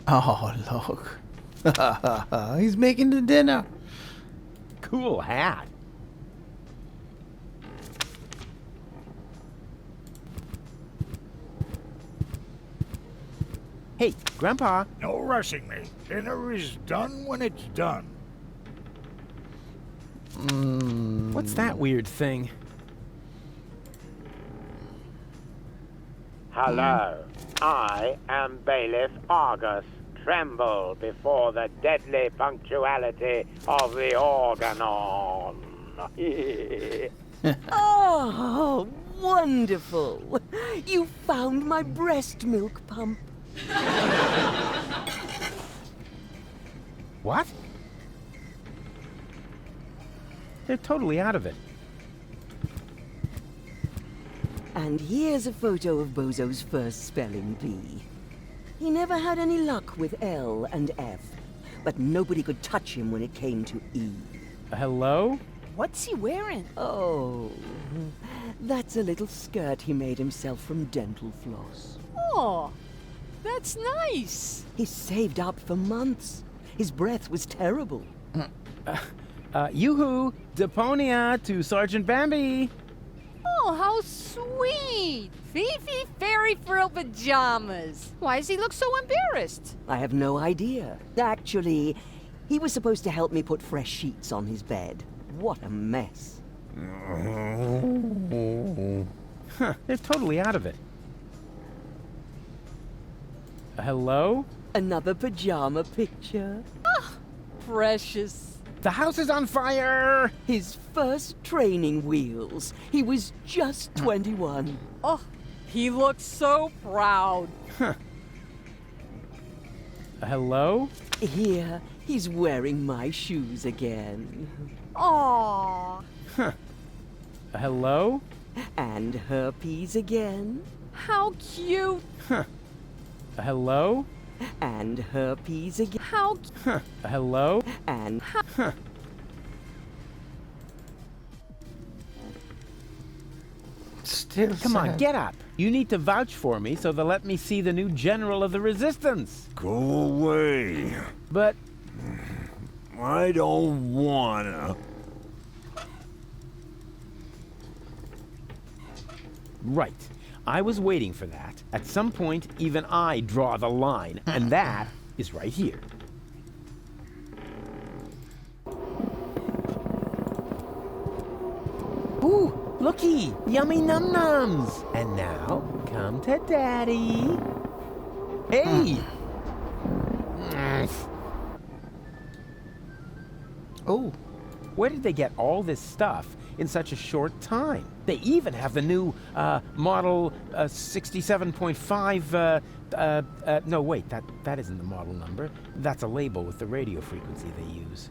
Oh, look. He's making the dinner. Cool hat. Hey, Grandpa. No rushing me. Dinner is done when it's done. What's that weird thing? Hello, I am Bailiff Argus. Tremble before the deadly punctuality of the organon. Oh, wonderful. You found my breast milk pump. What? They're totally out of it. And here's a photo of Bozo's first spelling bee. He never had any luck with L and F, but nobody could touch him when it came to E. Hello? What's he wearing? Oh, that's a little skirt he made himself from dental floss. Oh, that's nice. He saved up for months. His breath was terrible. Yoo-hoo! Deponia to Sergeant Bambi! Oh, how sweet! Fifi Fairy Frill Pajamas. Why does he look so embarrassed? I have no idea. Actually, he was supposed to help me put fresh sheets on his bed. What a mess. Huh, they're totally out of it. Hello? Another pajama picture. Precious. The house is on fire! His first training wheels. He was just 21. Oh, he looks so proud. Hello? Here, he's wearing my shoes again. Aw. Hello? And herpes again. How cute. Hello? And herpes again. How Hello? And Still Come on, sad. get up. You need to vouch for me so they'll let me see the new general of the resistance. Go away. But I don't wanna. right. I was waiting for that. At some point, even I draw the line, and that is right here. Ooh, looky! Yummy num-nums! And now, come to Daddy. Hey! Oh, Where did they get all this stuff in such a short time? They even have the new model 67.5. No, wait, that isn't the model number. That's a label with the radio frequency they use.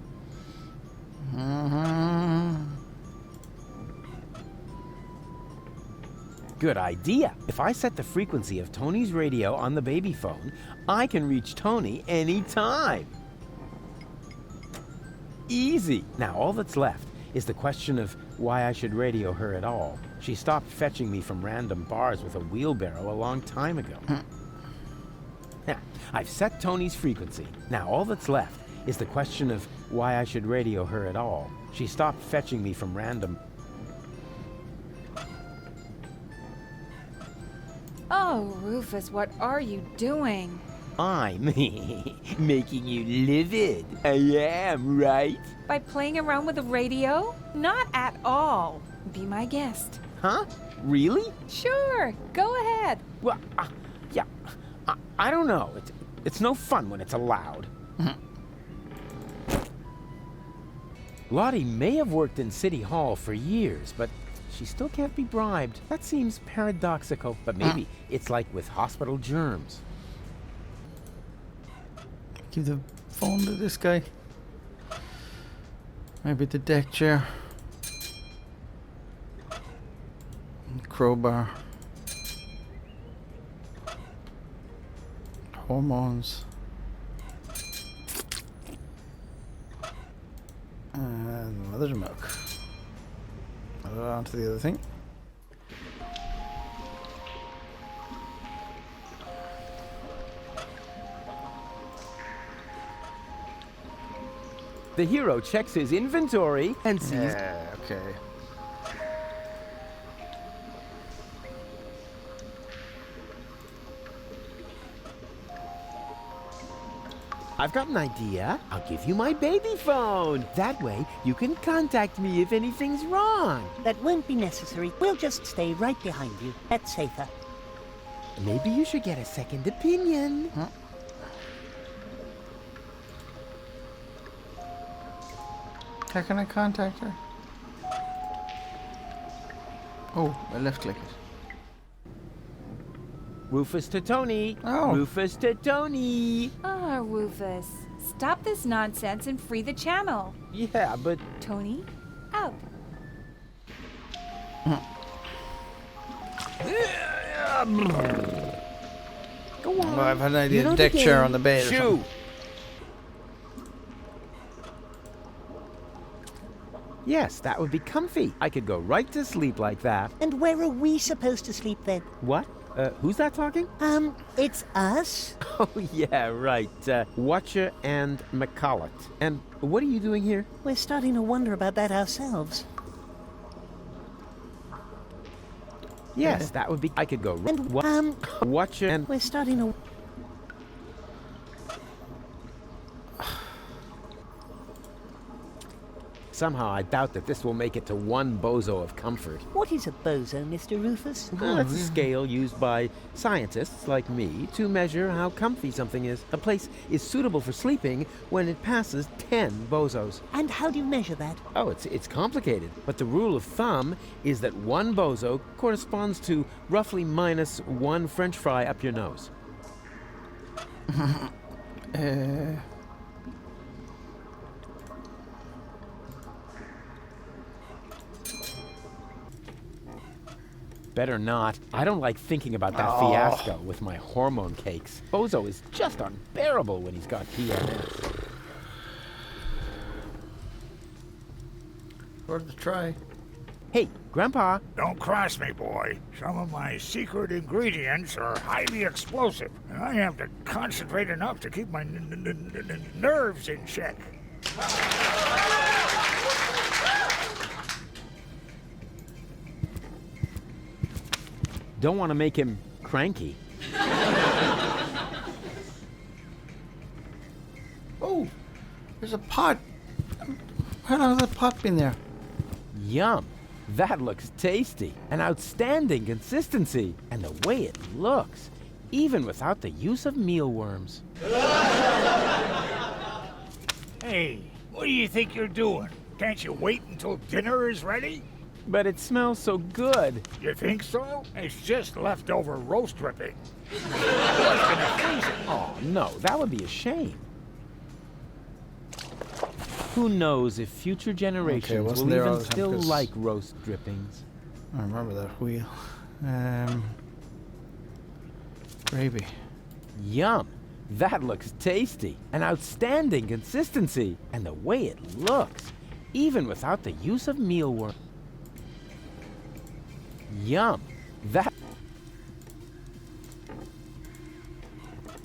Good idea. If I set the frequency of Tony's radio on the baby phone, I can reach Tony anytime. Easy. Now all that's left is the question of why I should radio her at all. She stopped fetching me from random bars with a wheelbarrow a long time ago. Now, I've set Tony's frequency. Now all that's left is the question of why I should radio her at all. She stopped fetching me from random... Oh, Rufus, what are you doing? I'm making you livid. I am, right? By playing around with the radio? Not at all. Be my guest. Huh? Really? Sure, go ahead. Well, yeah. I don't know. It's no fun when it's allowed. Lottie may have worked in City Hall for years, but she still can't be bribed. That seems paradoxical, but maybe it's like with hospital germs. give the phone to this guy. Maybe the deck chair. Crowbar. Hormones. And mother's milk. On to the other thing. The hero checks his inventory and sees... Yeah, okay. I've got an idea. I'll give you my baby phone. That way, you can contact me if anything's wrong. That won't be necessary. We'll just stay right behind you. That's safer. Maybe you should get a second opinion. Huh? How can I contact her? Oh, I left click it. Rufus to Tony. Oh. Rufus to Tony. Ah, Rufus. Stop this nonsense and free the channel. Yeah, but... Tony, out. Go on. Well, I've had an idea You know to the deck chair game. on the bed or Shoo. something. Yes, that would be comfy. I could go right to sleep like that. And where are we supposed to sleep then? What? Who's that talking? It's us? Oh, yeah, right. Watcher and McCulloch. And what are you doing here? We're starting to wonder about that ourselves. Yes, that would be... I could go... And, Watcher and... we're starting to... Somehow I doubt that this will make it to one bozo of comfort. What is a bozo, Mr. Rufus? Well, that's a scale used by scientists like me to measure how comfy something is. A place is suitable for sleeping when it passes 10 bozos. And how do you measure that? Oh, it's complicated, but the rule of thumb is that one bozo corresponds to roughly minus one French fry up your nose. Better not. I don't like thinking about that fiasco with my hormone cakes. Bozo is just unbearable when he's got PMS. Worth a try. Hey, Grandpa. Don't cross me, boy. Some of my secret ingredients are highly explosive, and I have to concentrate enough to keep my nerves in check. Don't want to make him cranky. Oh, there's a pot. How long has that pot been there? Yum. That looks tasty. An outstanding consistency. And the way it looks, even without the use of mealworms. Hey, what do you think you're doing? Can't you wait until dinner is ready? But it smells so good. You think so? It's just leftover roast dripping. What's gonna freeze it? Oh, no, that would be a shame. Who knows if future generations wasn't will there all even the time, still 'cause- like roast drippings. I remember that wheel. Gravy. Yum. That looks tasty. An outstanding consistency. And the way it looks, even without the use of mealworms. Yum. That...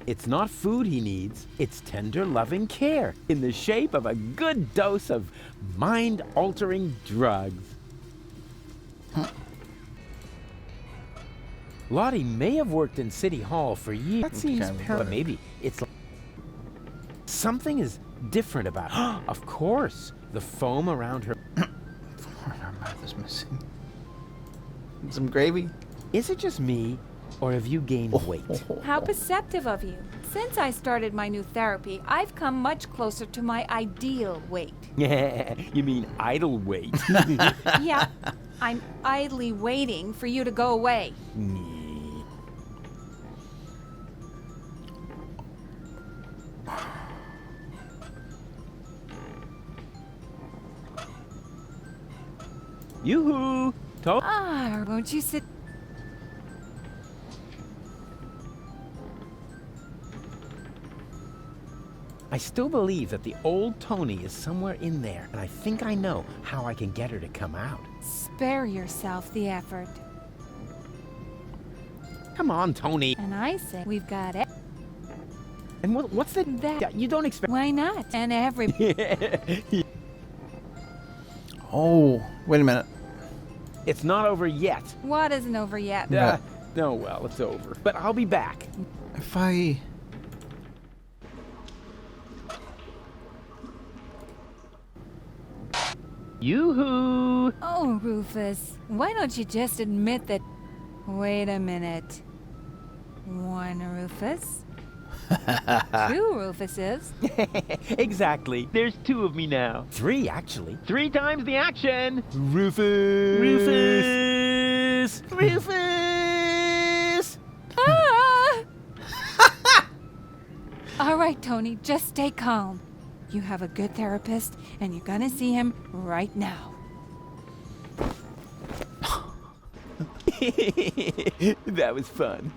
It's not food he needs, it's tender, loving care in the shape of a good dose of mind-altering drugs. Lottie may have worked in City Hall for years. That seems Okay, parallel. But maybe it's like something is different about her. Of course, the foam around her. Her mouth is missing. Some gravy? Is it just me, or have you gained weight? How perceptive of you. Since I started my new therapy, I've come much closer to my ideal weight. You mean idle weight? Yeah, I'm idly waiting for you to go away. Yoo-hoo! Ah, won't you sit? I still believe that the old Tony is somewhere in there, and I think I know how I can get her to come out. Spare yourself the effort. Come on, Tony. And I say we've got it. And what's the... That- You don't expect... Why not? And every... Oh, wait a minute. It's not over yet. What isn't over yet? No, well, it's over. But I'll be back. If I... Yoo-hoo! Oh, Rufus, why don't you just admit that... Wait a minute. One Rufus? Two Rufuses? Exactly. There's 2 of me now. 3, actually. 3 times the action! Rufus! Rufus! Rufus! Ah! All right, Tony, just stay calm. You have a good therapist, and you're gonna see him right now. That was fun.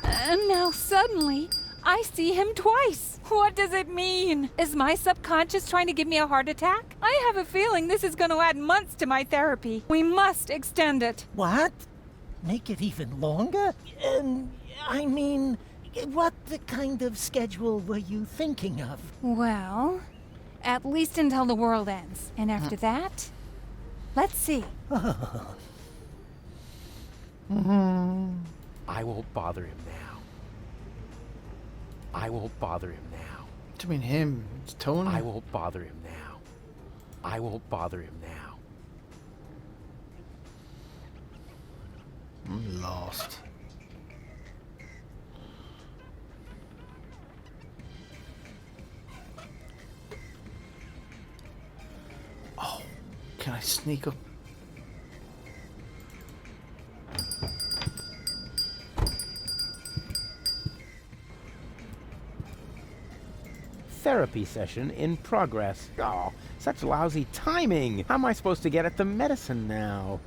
And now suddenly, I see him twice. What does it mean? Is my subconscious trying to give me a heart attack? I have a feeling this is going to add months to my therapy. We must extend it. What? Make it even longer? I mean, what kind of schedule were you thinking of? Well, at least until the world ends. And after that, let's see. I won't bother him now. I won't bother him now. What do you mean him? It's Tony. I won't bother him now. I won't bother him now. I'm lost. Oh, can I sneak up? Therapy session in progress. Oh, such lousy timing. How am I supposed to get at the medicine now?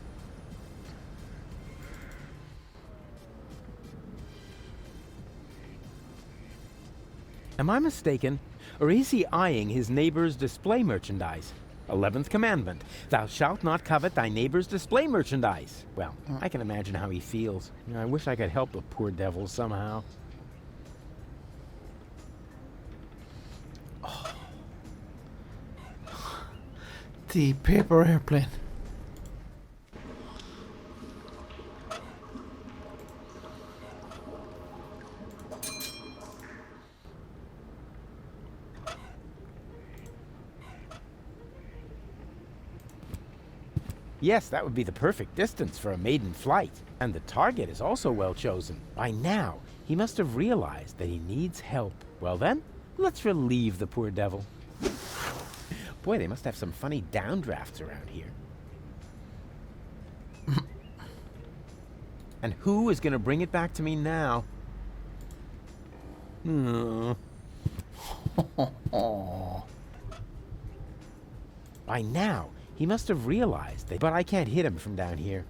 Am I mistaken? Or is he eyeing his neighbor's display merchandise? 11th commandment. Thou shalt not covet thy neighbor's display merchandise. Well, I can imagine how he feels. I wish I could help the poor devil somehow. The paper airplane. Yes, that would be the perfect distance for a maiden flight. And the target is also well chosen. By now, he must have realized that he needs help. Well then, let's relieve the poor devil. Boy, they must have some funny downdrafts around here. And who is going to bring it back to me now? By now, he must have realized that... But I can't hit him from down here.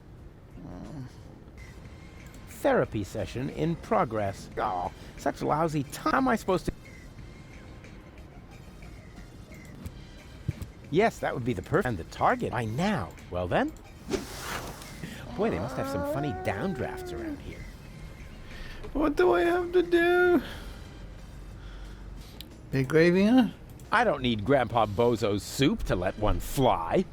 Therapy session in progress. Oh, such lousy time. How am I supposed to... Yes, that would be the perfect... And the target by now. Well then. Boy, they must have some funny downdrafts around here. What do I have to do? Big gravy in it? I don't need Grandpa Bozo's soup to let one fly.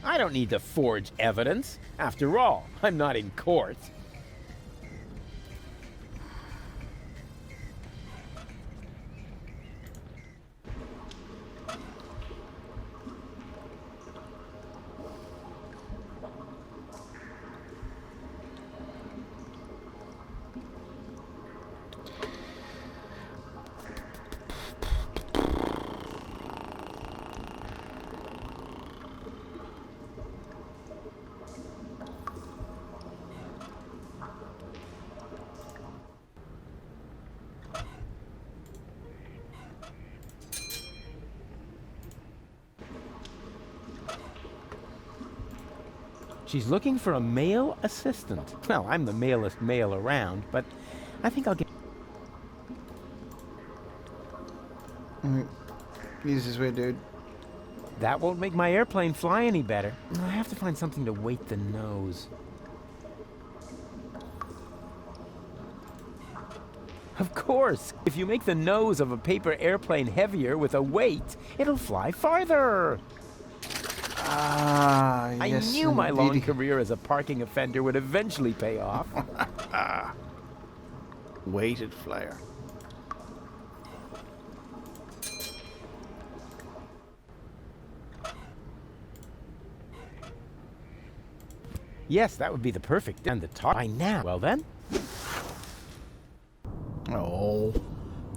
I don't need to forge evidence. After all, I'm not in court. She's looking for a male assistant. Well, I'm the malest male around, but I think I'll get... Easiest way, dude. That won't make my airplane fly any better. I have to find something to weight the nose. Of course! If you make the nose of a paper airplane heavier with a weight, it'll fly farther! Ah, I yes, knew my long indeedy. career as a parking offender would eventually pay off. Weighted flyer. Yes, that would be the perfect and the top by now. Well then, Oh,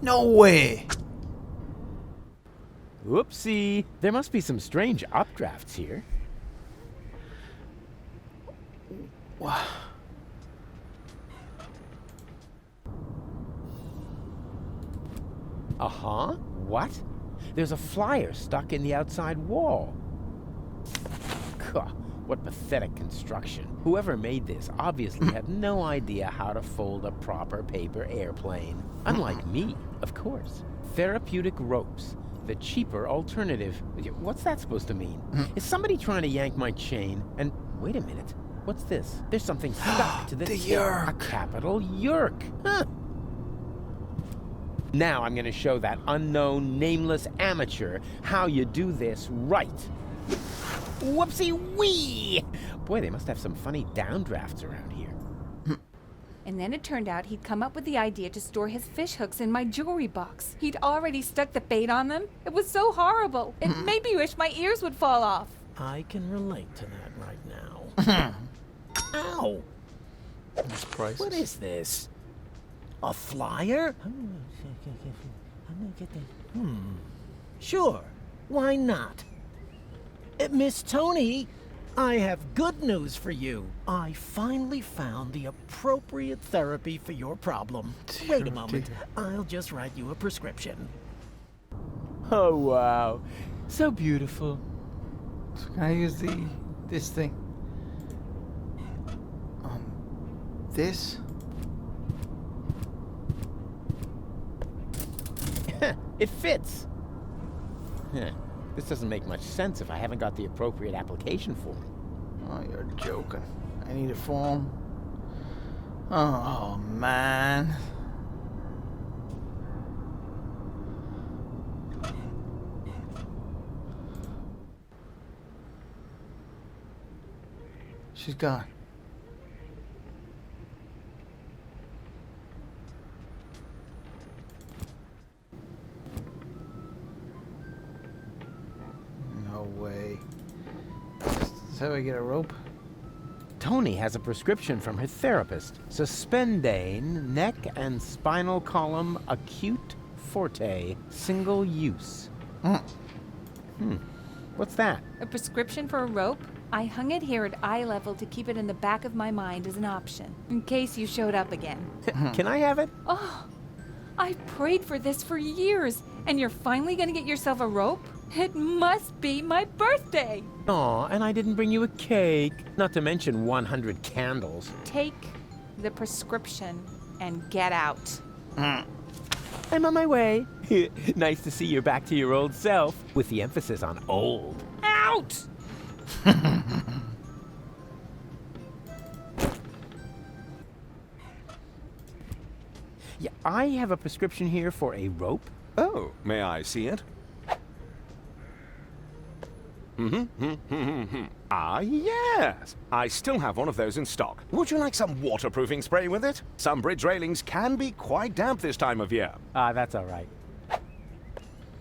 no way. whoopsie. There must be some strange updrafts here. Wow. Uh-huh. What? There's a flyer stuck in the outside wall. Gah, what pathetic construction. Whoever made this obviously had no idea how to fold a proper paper airplane. Unlike me, of course. Therapeutic ropes. The cheaper alternative. What's that supposed to mean? Is somebody trying to yank my chain? And wait a minute. What's this? There's something stuck to the The tip. A yerk. capital yerk. Huh. Now I'm going to show that unknown, nameless amateur how you do this right. Whoopsie-wee! Boy, they must have some funny downdrafts around here. And then it turned out he'd come up with the idea to store his fish hooks in my jewelry box. He'd already stuck the bait on them. It was so horrible. It made me wish my ears would fall off. I can relate to that right now. Ow! That's priceless. What is this? A flyer? Sure. Why not? Miss Tony, I have good news for you. I finally found the appropriate therapy for your problem. Wait a moment. I'll just write you a prescription. Oh, wow. So beautiful. So can I use this thing? This? It fits. Huh. This doesn't make much sense if I haven't got the appropriate application form. Oh, you're joking. I need a form. Oh, man. She's gone. No way. This is how I get a rope? Tony has a prescription from her therapist. Suspendane, neck and spinal column acute forte, single use. What's that? A prescription for a rope? I hung it here at eye level to keep it in the back of my mind as an option, in case you showed up again. Can I have it? Oh, I've prayed for this for years, and you're finally gonna get yourself a rope? It must be my birthday! Aw, and I didn't bring you a cake. Not to mention 100 candles. Take the prescription and get out. I'm on my way. Nice to see you're back to your old self, with the emphasis on old. Out! Yeah, I have a prescription here for a rope. Oh, may I see it? Ah, yes. I still have one of those in stock. Would you like some waterproofing spray with it? Some bridge railings can be quite damp this time of year. Ah, that's all right.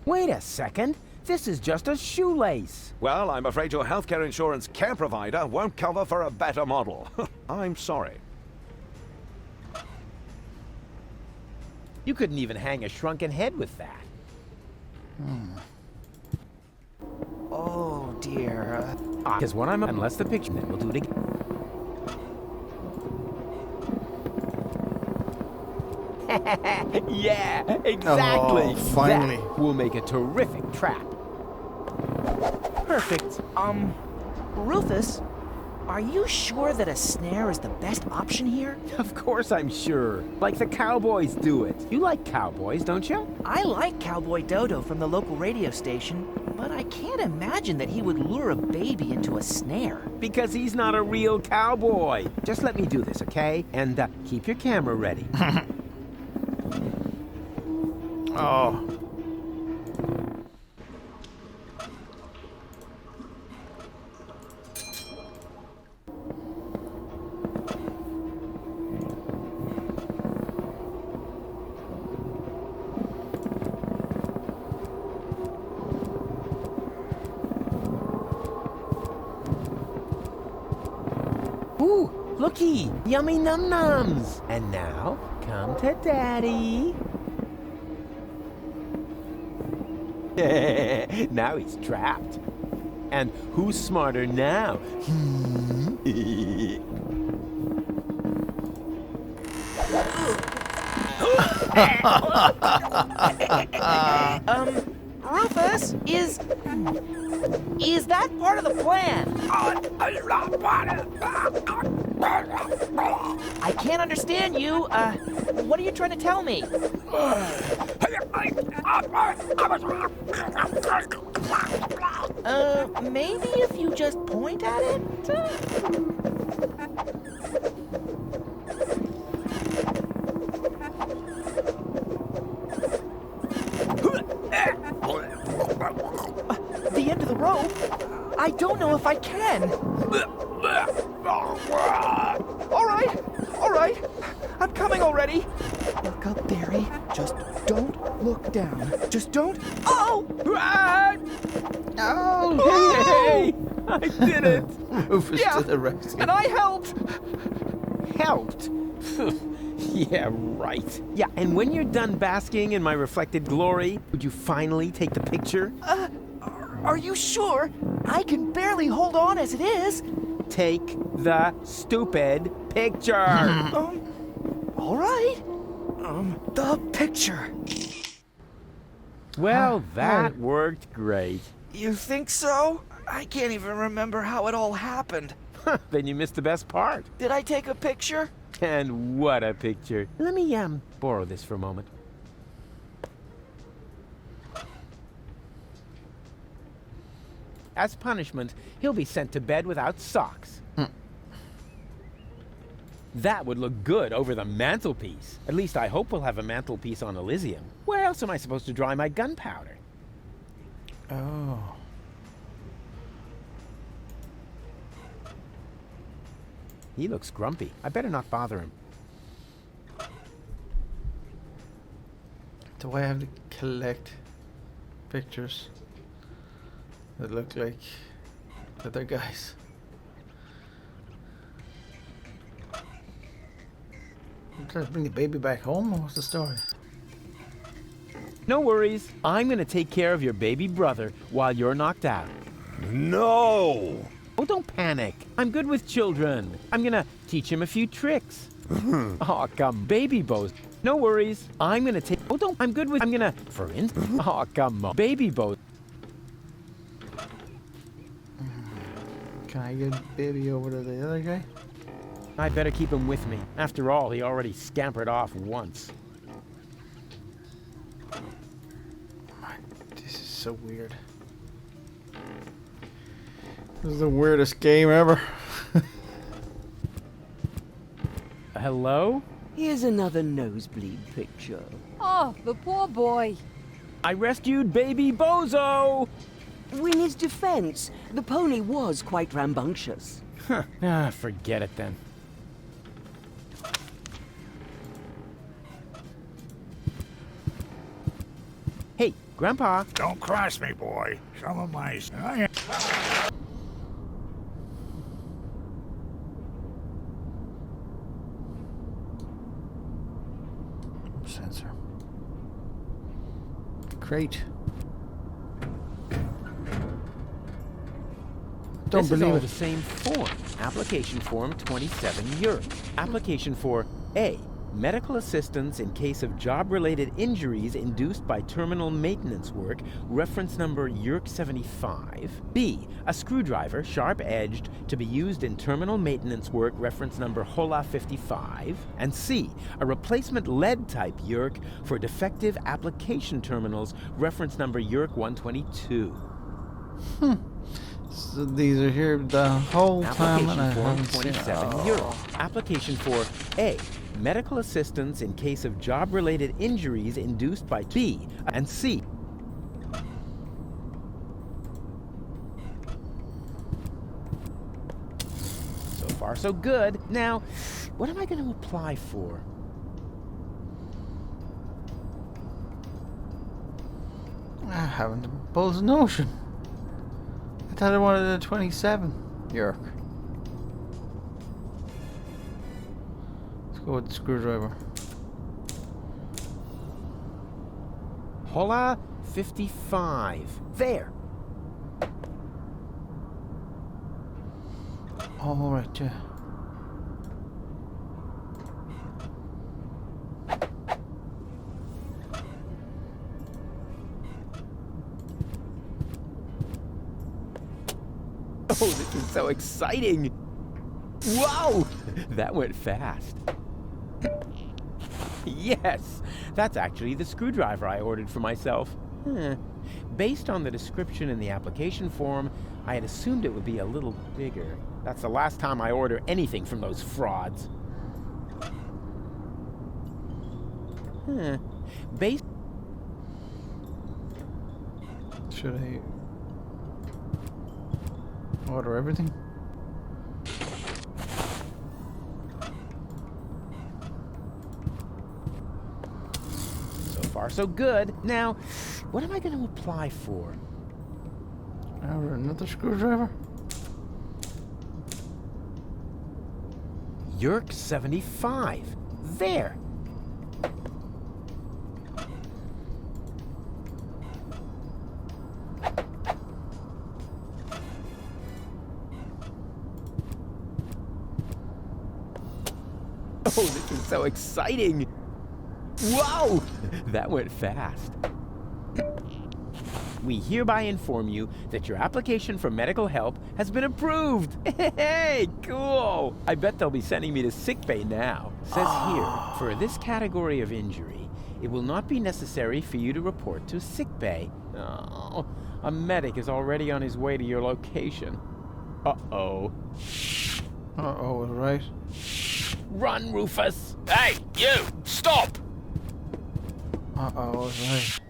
Wait a second. This is just a shoelace. Well, I'm afraid your healthcare insurance care provider won't cover for a better model. I'm sorry. You couldn't even hang a shrunken head with that. Oh, dear. Because when I'm unless the picture, then we'll do it again. Yeah, exactly. Oh, finally. That will make a terrific trap. Perfect. Rufus, Are you sure that a snare is the best option here? Of course I'm sure. Like the cowboys do it. You like cowboys, don't you? I like Cowboy Dodo from the local radio station, but I can't imagine that he would lure a baby into a snare. Because he's not a real cowboy. Just let me do this, okay? And keep your camera ready. Oh. Ooh, looky! Yummy num-nums! And now, come to Daddy. Now he's trapped. And who's smarter now? Rufus, is that part of the plan? I can't understand you. What are you trying to tell me? Maybe if you just point at it? The end of the rope? I don't know if I can. All right. I'm coming already. Look up, Barry. Just don't look down. Just don't. Oh! Hey! I did it! Rufus to the rescue. And I helped. Helped? Yeah, right. Yeah, and when you're done basking in my reflected glory, would you finally take the picture? Are you sure? I can barely hold on as it is. Take the stupid picture! All right. The picture. Well, that worked great. You think so? I can't even remember how it all happened. Then you missed the best part. Did I take a picture? And what a picture. Let me, borrow this for a moment. As punishment, he'll be sent to bed without socks. That would look good over the mantelpiece. At least I hope we'll have a mantelpiece on Elysium. Where else am I supposed to dry my gunpowder? Oh. He looks grumpy. I better not bother him. Do I have to collect pictures that look like other guys? I'm trying to bring the baby back home, or what's the story? No worries. I'm gonna take care of your baby brother while you're knocked out. No! Oh, don't panic. I'm good with children. I'm gonna teach him a few tricks. Oh, come, baby bows. No worries. I'm gonna take. Oh, don't. I'm good with. I'm gonna. For instance. Oh, come on, baby bows. Can I get baby over to the other guy? I better keep him with me. After all, he already scampered off once. This is so weird. This is the weirdest game ever. Hello? Here's another nosebleed picture. Oh, the poor boy. I rescued baby Bozo! In his defense, the pony was quite rambunctious. Forget it then. Hey, Grandpa. Don't cross me, boy. Some of my... Sensor. Crate. Don't This is believe all it. the same form. Application form 27 Europe. Application for A. medical assistance in case of job-related injuries induced by terminal maintenance work, reference number YERK 75. B, a screwdriver, sharp-edged, to be used in terminal maintenance work, reference number HOLA 55. And C, a replacement lead-type YERK for defective application terminals, reference number YERK 122. So these are here the whole time, and I haven't seen 27 euro. Application for A, medical assistance in case of job-related injuries induced by B, and C. So far, so good. Now, what am I going to apply for? I haven't the Bulls notion. I thought I wanted a 27 York. Let's go with the screwdriver. HOLA 55. There. All right, yeah. Oh, this is so exciting! Wow! That went fast. Yes! That's actually the screwdriver I ordered for myself. Based on the description in the application form, I had assumed it would be a little bigger. That's the last time I order anything from those frauds. Based... Should I order everything? So far, so good. Now, what am I going to apply for? Order another screwdriver? YERK 75. There. Oh, this is so exciting! Wow! That went fast. We hereby inform you that your application for medical help has been approved. Hey, cool! I bet they'll be sending me to sickbay now. Says here, for this category of injury, it will not be necessary for you to report to sickbay. Oh, a medic is already on his way to your location. Uh-oh. Uh-oh, right. Run, Rufus! Hey, you! Stop! Uh-oh, right.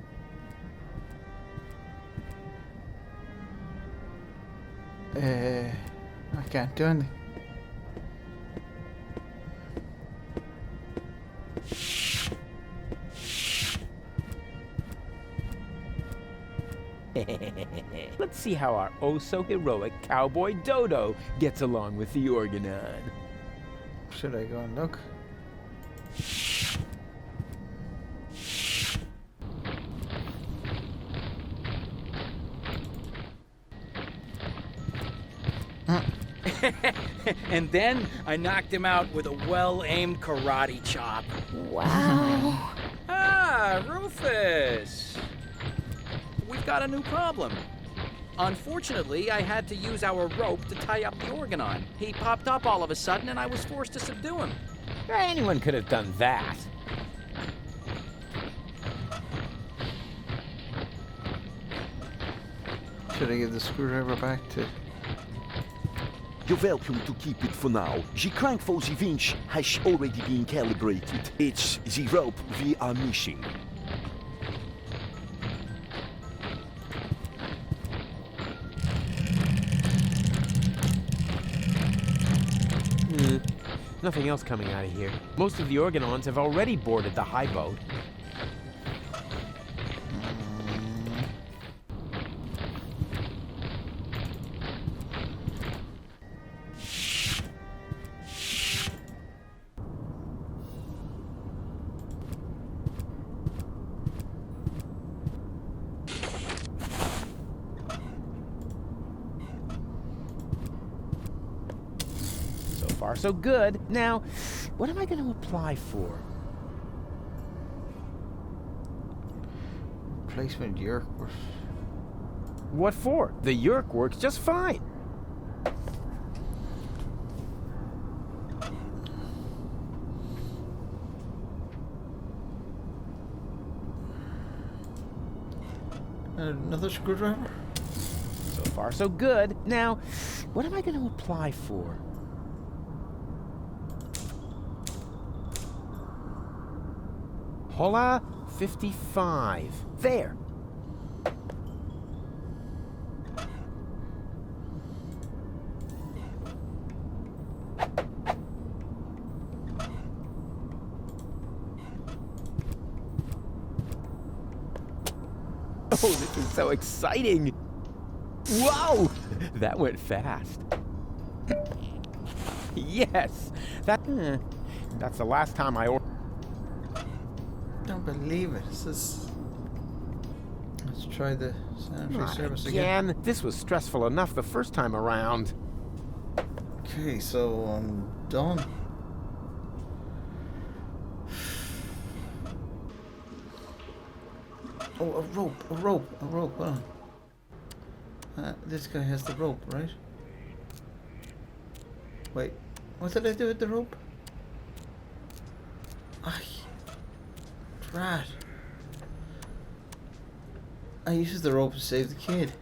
I can't do anything. Let's see how our oh-so-heroic cowboy Dodo gets along with the Organon. Should I go and look? And then I knocked him out with a well-aimed karate chop. Wow. Ah, Rufus! We've got a new problem. Unfortunately, I had to use our rope to tie up the Organon. He popped up all of a sudden, and I was forced to subdue him. Anyone could have done that. Should I give the screwdriver back to... You're welcome to keep it for now. The crank for the winch has already been calibrated. It's the rope we are missing. Nothing else coming out of here. Most of the Organons have already boarded the high boat. So far, so good. Now, what am I going to apply for? Replacement yerk. What for? The yerk works just fine. Another screwdriver? So far, so good. Now, what am I going to apply for? Hola 55. There. Oh, this is so exciting! Whoa! That went fast. Yes! That's the last time I ordered. Don't believe it. This is... Let's try the sanitary service again. This was stressful enough the first time around. Okay, so I'm done. Oh, a rope. Hold on. This guy has the rope, right? Wait, what did I do with the rope? Ay, drat. I used the rope to save the kid.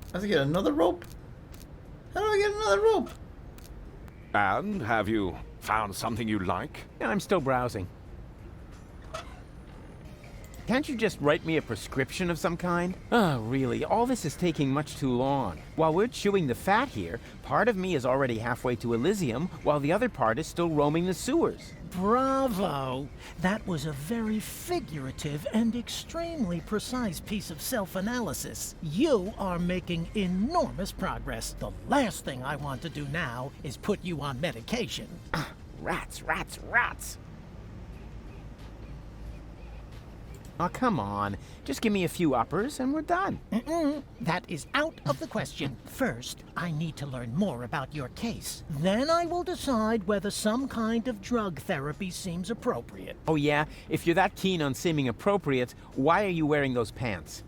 I have to get another rope? How do I get another rope? And have you found something you like? I'm still browsing. Can't you just write me a prescription of some kind? Oh, really, all this is taking much too long. While we're chewing the fat here, part of me is already halfway to Elysium, while the other part is still roaming the sewers. Bravo! That was a very figurative and extremely precise piece of self-analysis. You are making enormous progress. The last thing I want to do now is put you on medication. Rats! Oh, come on. Just give me a few uppers and we're done. That is out of the question. First, I need to learn more about your case. Then I will decide whether some kind of drug therapy seems appropriate. Oh, yeah? If you're that keen on seeming appropriate, why are you wearing those pants?